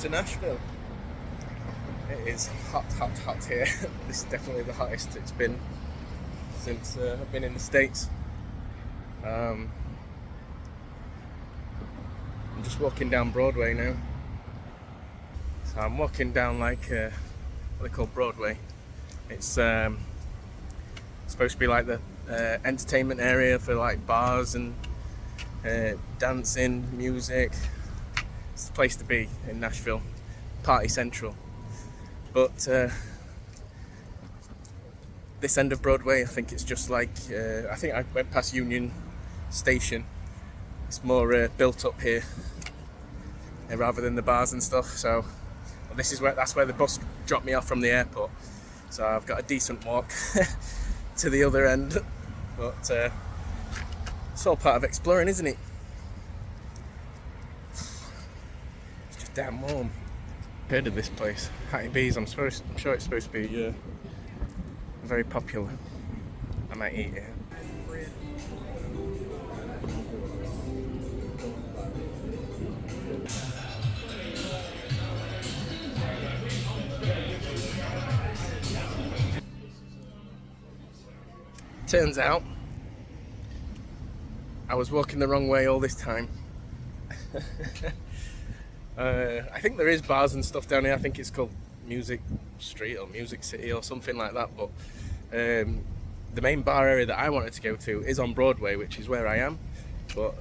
to Nashville. It is hot, hot, hot here. This is definitely the hottest it's been since I've been in the States. I'm just walking down Broadway now. So I'm walking down like what they call Broadway. It's supposed to be like the entertainment area for like bars and dancing, music. It's the place to be in Nashville, party central. But this end of Broadway, I think it's just like I think I went past Union Station. It's more built up here rather than the bars and stuff. So this is that's where the bus dropped me off from the airport. So I've got a decent walk to the other end. But it's all part of exploring, isn't it? It's just damn warm. Heard of this place, Hattie B's. I'm sure it's supposed to be very popular. I might eat it. Turns out I was walking the wrong way all this time. I think there is bars and stuff down here. I think it's called Music Street or Music City or something like that. But the main bar area that I wanted to go to is on Broadway, which is where I am. But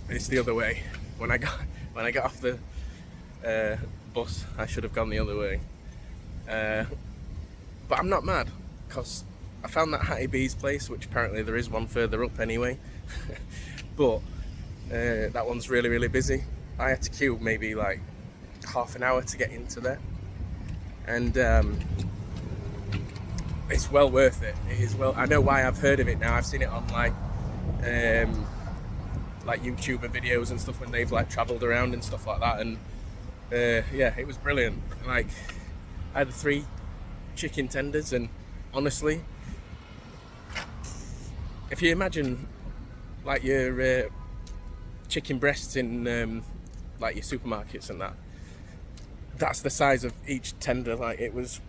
it's the other way. When I got off the bus, I should have gone the other way. But I'm not mad, because I found that Hattie B's place, which apparently there is one further up anyway. But that one's really, really busy. I had to queue maybe like half an hour to get into there. And it's well worth it. It is well. I know why I've heard of it now. I've seen it on like YouTuber videos and stuff when they've like travelled around and stuff like that. And yeah, it was brilliant. Like, I had 3 chicken tenders, and honestly, if you imagine like your chicken breasts in like your supermarkets and that's the size of each tender. Like, it was,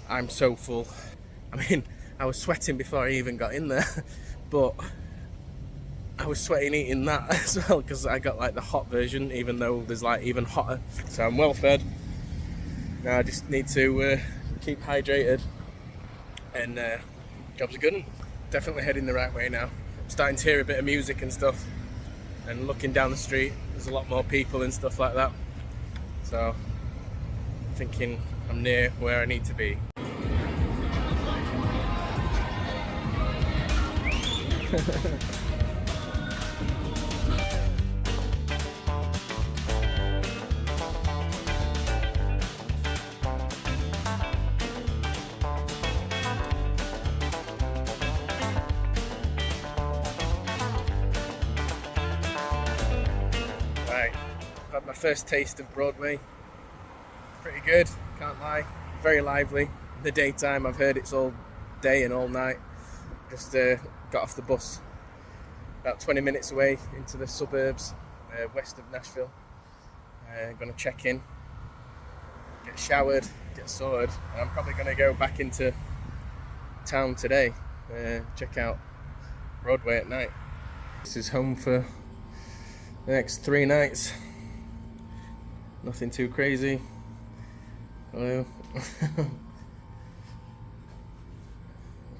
I'm so full. I mean, I was sweating before I even got in there, but I was sweating eating that as well, because I got like the hot version, even though there's like even hotter. So I'm well fed. Now I just need to keep hydrated, and job's a good one. Definitely heading the right way now. I'm starting to hear a bit of music and stuff, and looking down the street, there's a lot more people and stuff like that. So thinking I'm near where I need to be. Right, I've had my first taste of Broadway. Pretty good, can't lie. Very lively. In the daytime, I've heard it's all day and all night. Just got off the bus about 20 minutes away into the suburbs west of Nashville. Gonna check in, get showered, get sorted, and I'm probably gonna go back into town today, check out Broadway at night. This is home for the next 3 nights. Nothing too crazy. Hello.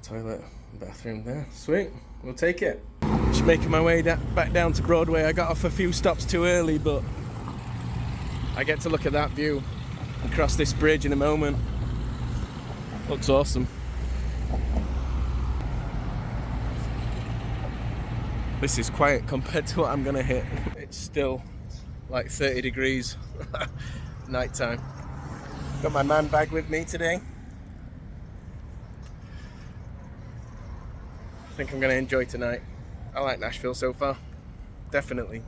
Toilet, bathroom there. Sweet, we'll take it. Just making my way back down to Broadway. I got off a few stops too early, but I get to look at that view and cross this bridge in a moment. Looks awesome. This is quiet compared to what I'm gonna hit. It's still like 30 degrees nighttime. Got my man bag with me today. I think I'm gonna enjoy tonight. I like Nashville so far, definitely.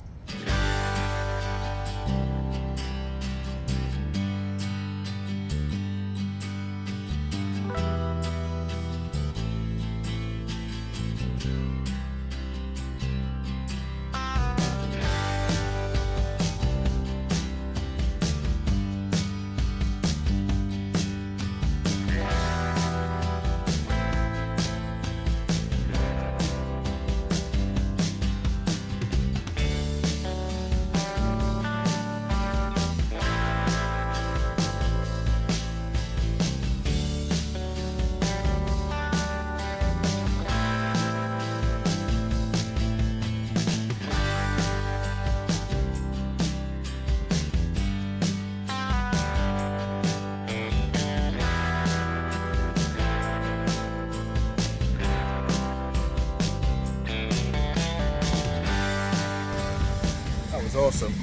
awesome.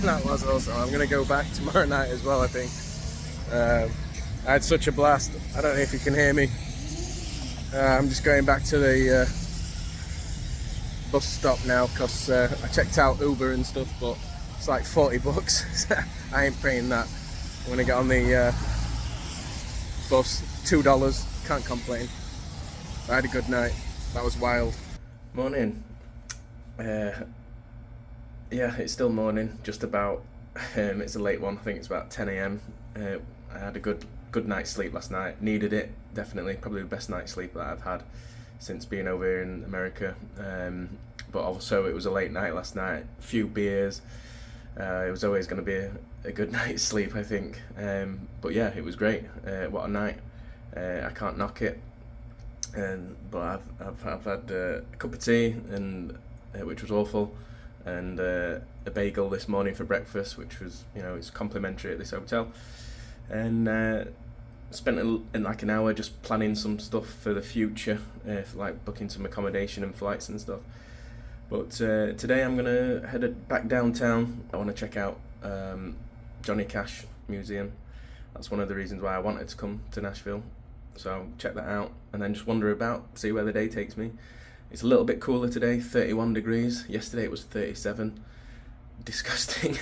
That was awesome. I'm going to go back tomorrow night as well, I think. I had such a blast. I don't know if you can hear me. I'm just going back to the bus stop now because I checked out Uber and stuff, but it's like $40. I ain't paying that. I'm going to get on the bus, $2, can't complain. I had a good night. That was wild. Morning. Yeah, it's still morning, just about. It's a late one, I think it's about 10 a.m. I had a good night's sleep last night. Needed it, definitely. Probably the best night's sleep that I've had since being over here in America. But also it was a late night last night, a few beers. It was always going to be a good night's sleep, I think. But yeah, it was great. What a night. I can't knock it. But I've had a cup of tea, and which was awful, and a bagel this morning for breakfast, which was, it's complimentary at this hotel, and spent like an hour just planning some stuff for the future, like booking some accommodation and flights and stuff. But today I'm gonna head back downtown. I want to check out Johnny Cash Museum. That's one of the reasons why I wanted to come to Nashville. So I'll check that out and then just wander about, see where the day takes me. It's a little bit cooler today, 31 degrees. Yesterday it was 37. Disgusting.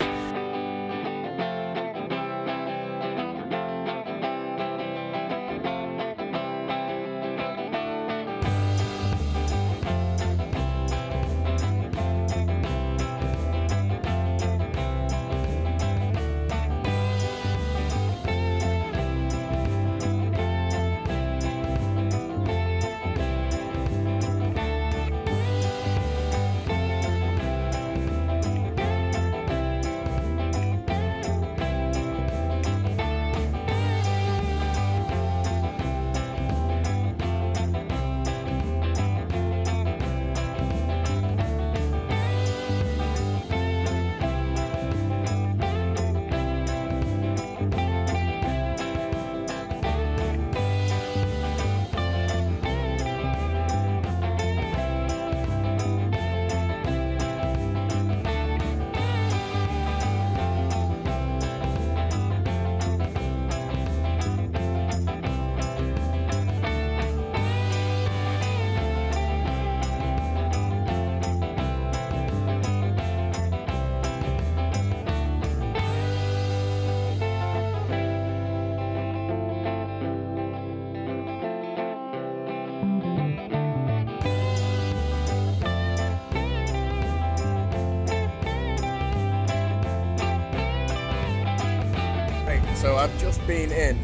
So I've just been in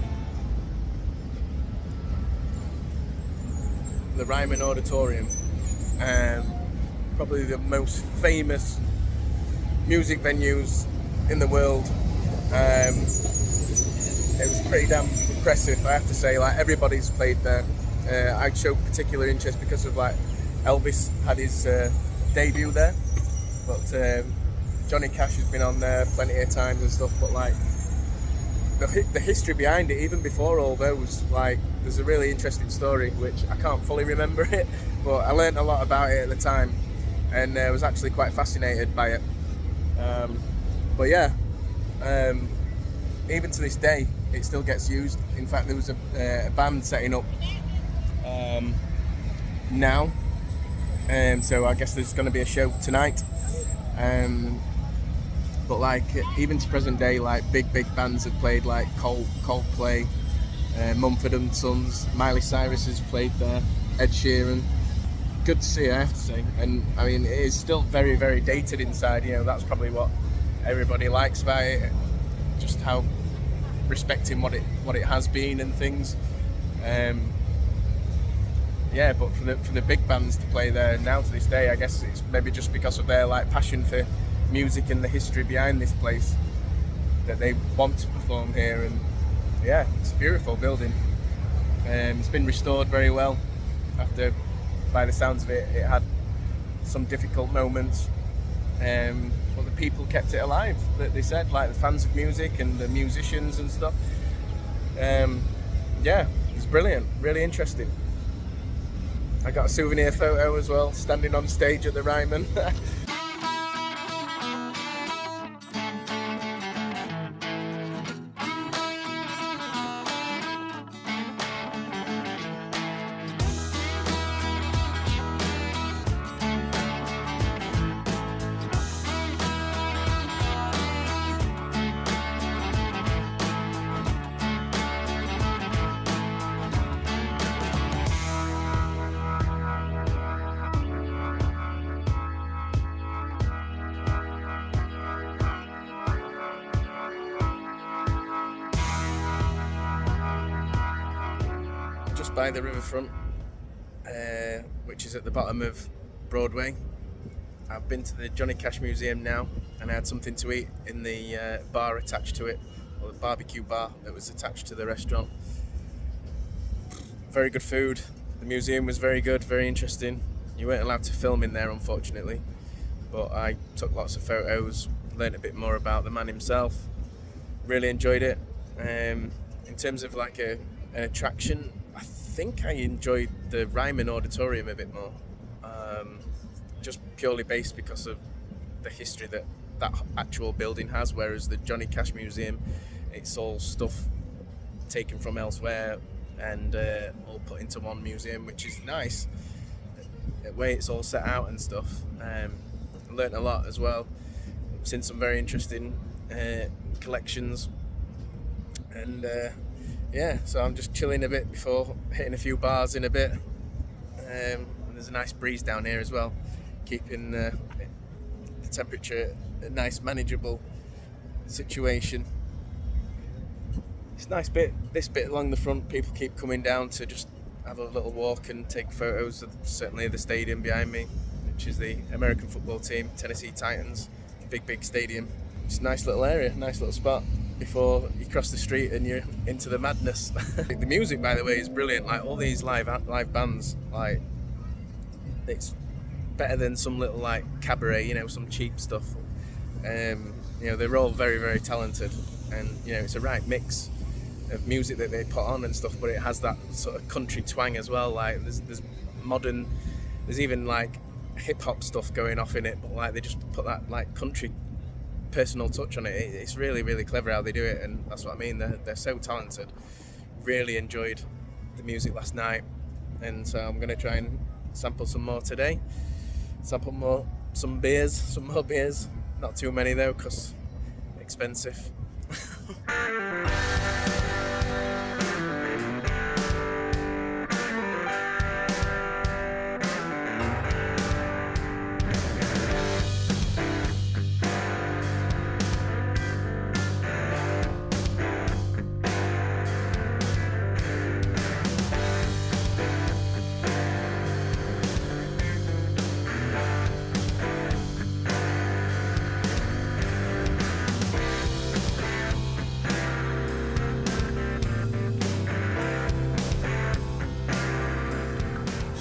the Ryman Auditorium, probably the most famous music venues in the world. It was pretty damn impressive, I have to say. Like, everybody's played there. I showed particular interest because of, like, Elvis had his debut there, but Johnny Cash has been on there plenty of times and stuff. But like, the history behind it, even before all those, like, there's a really interesting story which I can't fully remember it, but I learned a lot about it at the time, and I was actually quite fascinated by it. But yeah, even to this day it still gets used. In fact, there was a band setting up now, so I guess there's going to be a show tonight. But like, even to present day, like big bands have played, like Coldplay, Mumford and Sons, Miley Cyrus has played there, Ed Sheeran. Good to see, I have to say. And I mean, it is still very, very dated inside. That's probably what everybody likes about it, just how respecting what it has been and things. Yeah, but for the big bands to play there now to this day, I guess it's maybe just because of their like passion for music and the history behind this place that they want to perform here. And yeah, it's a beautiful building. It's been restored very well after, by the sounds of it, it had some difficult moments, but the people kept it alive, that they said, like the fans of music and the musicians and stuff. Yeah, it's brilliant, really interesting. I got a souvenir photo as well, standing on stage at the Ryman. just by the riverfront, which is at the bottom of Broadway. I've been to the Johnny Cash Museum now, and I had something to eat in the bar attached to it, or the barbecue bar that was attached to the restaurant. Very good food. The museum was very good, very interesting. You weren't allowed to film in there, unfortunately, but I took lots of photos, learned a bit more about the man himself. Really enjoyed it. In terms of like an attraction, I think I enjoyed the Ryman Auditorium a bit more, just purely based because of the history that actual building has, whereas the Johnny Cash Museum, it's all stuff taken from elsewhere and all put into one museum, which is nice, the way it's all set out and stuff. Learnt a lot as well, seen some very interesting collections, and so I'm just chilling a bit before hitting a few bars in a bit. And there's a nice breeze down here as well, keeping the temperature a nice manageable situation. It's a nice bit, this bit along the front, people keep coming down to just have a little walk and take photos of certainly the stadium behind me, which is the American football team, Tennessee Titans. Big stadium. It's a nice little area, nice little spot before you cross the street and you're into the madness. The music, by the way, is brilliant. Like all these live bands, like it's better than some little like cabaret, some cheap stuff. They're all very talented, and it's a right mix of music that they put on and stuff, but it has that sort of country twang as well. Like there's modern, there's even like hip hop stuff going off in it, but like they just put that like country personal touch on it. It's really clever how they do it, and that's what I mean. They're so talented. Really enjoyed the music last night, and so I'm gonna try and sample some more today. Some more beers. Not too many though, because expensive.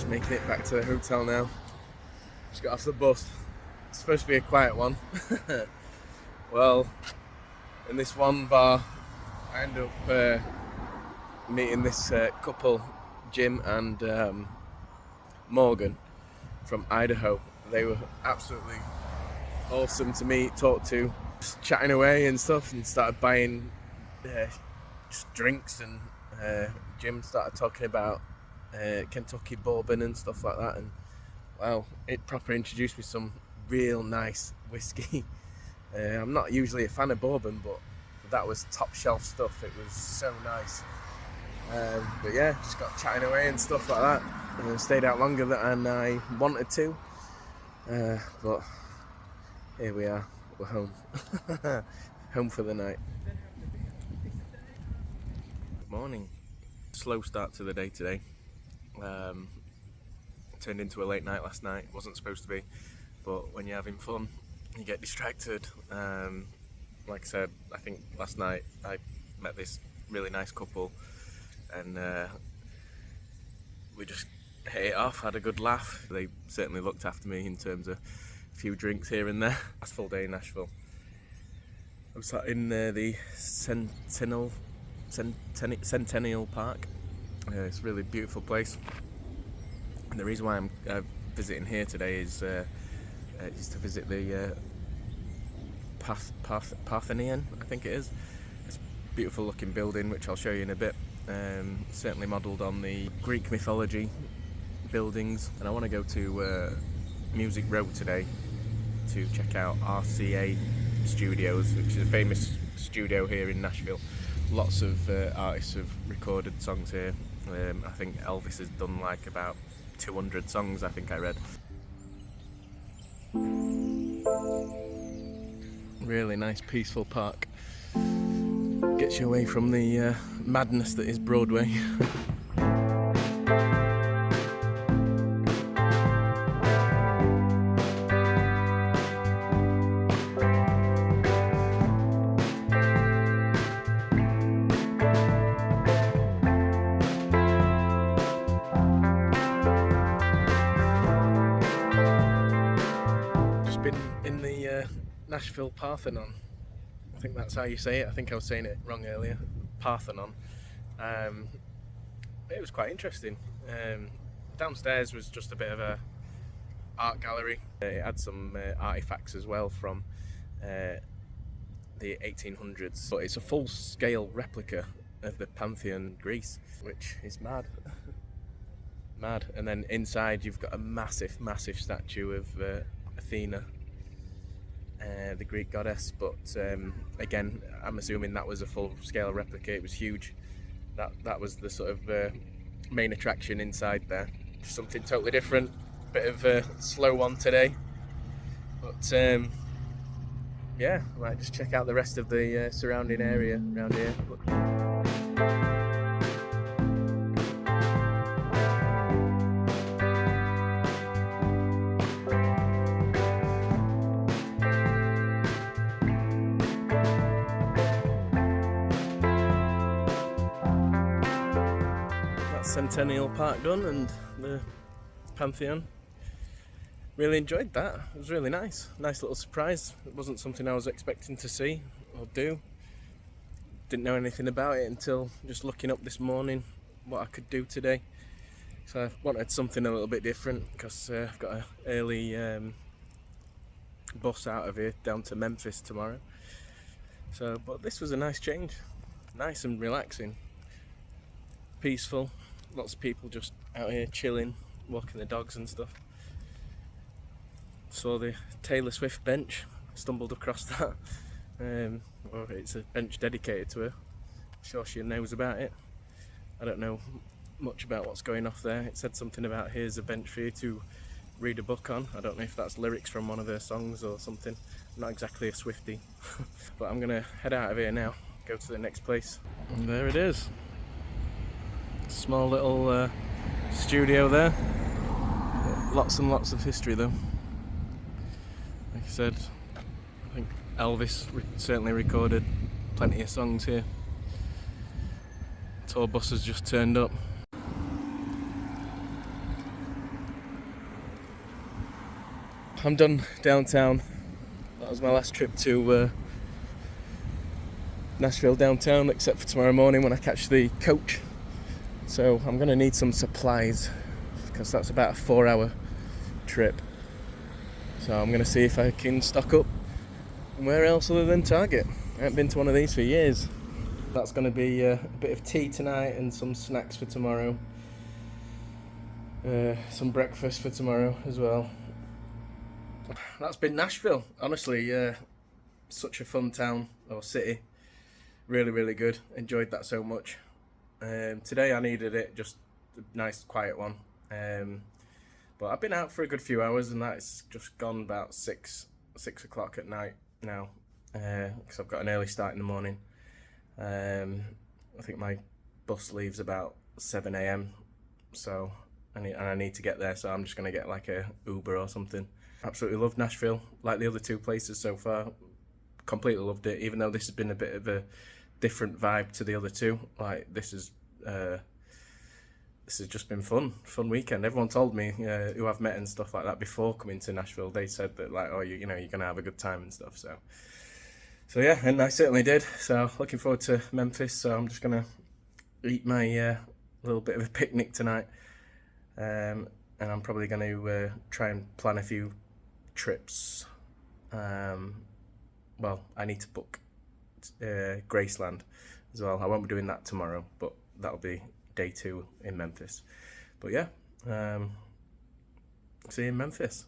Making it back to the hotel now. Just got off the bus. It's supposed to be a quiet one. Well, in this one bar, I end up meeting this couple, Jim and Morgan from Idaho. They were absolutely awesome to meet, talk to, just chatting away and stuff, and started buying just drinks, and Jim started talking about Kentucky bourbon and stuff like that, and wow, it proper introduced me to some real nice whiskey. I'm not usually a fan of bourbon, but that was top shelf stuff. It was so nice. But yeah, just got chatting away and stuff like that, and stayed out longer than I wanted to, but here we are, we're home. Home for the night. Good morning. Slow start to the day today. Turned into a late night last night. It wasn't supposed to be, but when you're having fun, you get distracted. Like I said, I think last night I met this really nice couple, and we just hit it off, had a good laugh. They certainly looked after me in terms of a few drinks here and there. Last full day in Nashville. I'm sat in the Centennial Park. It's a really beautiful place, and the reason why I'm visiting here today is to visit the Parthenon, I think it is. It's a beautiful looking building, which I'll show you in a bit. Certainly modelled on the Greek mythology buildings, and I want to go to Music Row today to check out RCA Studios, which is a famous studio here in Nashville. Lots of artists have recorded songs here. I think Elvis has done like about 200 songs, I think I read. Really nice peaceful park. Gets you away from the madness that is Broadway. Been in the Nashville Parthenon. I think that's how you say it. I think I was saying it wrong earlier. Parthenon. It was quite interesting. Downstairs was just a bit of a art gallery. It had some artifacts as well from the 1800s. But it's a full-scale replica of the Pantheon in Greece, which is mad. Mad. And then inside you've got a massive statue of Athena, the Greek goddess, but again, I'm assuming that was a full-scale replica. It was huge. That was the sort of main attraction inside there. Something totally different. Bit of a slow one today, but yeah, I might just check out the rest of the surrounding area around here. Centennial Park done, and the Pantheon. Really enjoyed that. It was really nice little surprise. It wasn't something I was expecting to see or do. Didn't know anything about it until just looking up this morning what I could do today. So I wanted something a little bit different because I've got an early bus out of here down to Memphis tomorrow. But this was a nice change. Nice and relaxing. Peaceful. Lots of people just out here chilling, walking the dogs and stuff. Saw the Taylor Swift bench, stumbled across that. Well, it's a bench dedicated to her. I'm sure she knows about it. I don't know much about what's going off there. It said something about here's a bench for you to read a book on. I don't know if that's lyrics from one of her songs or something. I'm not exactly a Swiftie. But I'm gonna head out of here now, go to the next place. And there it is. Small little studio there. Lots and lots of history though. Like I said, I think Elvis certainly recorded plenty of songs here. Tour bus has just turned up. I'm done downtown. That was my last trip to Nashville downtown, except for tomorrow morning when I catch the coach. So I'm going to need some supplies because that's about a 4-hour trip. So I'm going to see if I can stock up where else other than Target. I haven't been to one of these for years. That's going to be a bit of tea tonight and some snacks for tomorrow. Some breakfast for tomorrow as well. That's been Nashville. Honestly, such a fun town or city. Really good. Enjoyed that so much. Today I needed it, just a nice quiet one. But I've been out for a good few hours and that's just gone about 6 o'clock at night now. Because I've got an early start in the morning. I think my bus leaves about 7 AM. So I need to get there, so I'm just going to get like a Uber or something. Absolutely loved Nashville, like the other two places so far. Completely loved it, even though this has been a bit of a different vibe to the other two. Like this has just been fun weekend. Everyone told me who I've met and stuff like that before coming to Nashville, they said that like, oh, you know, you're gonna have a good time and stuff. So yeah, and I certainly did. So looking forward to Memphis. So I'm just gonna eat my little bit of a picnic tonight, and I'm probably going to try and plan a few trips. Well, I need to book Graceland as well. I won't be doing that tomorrow, but that'll be day 2 in Memphis. But yeah, see you in Memphis.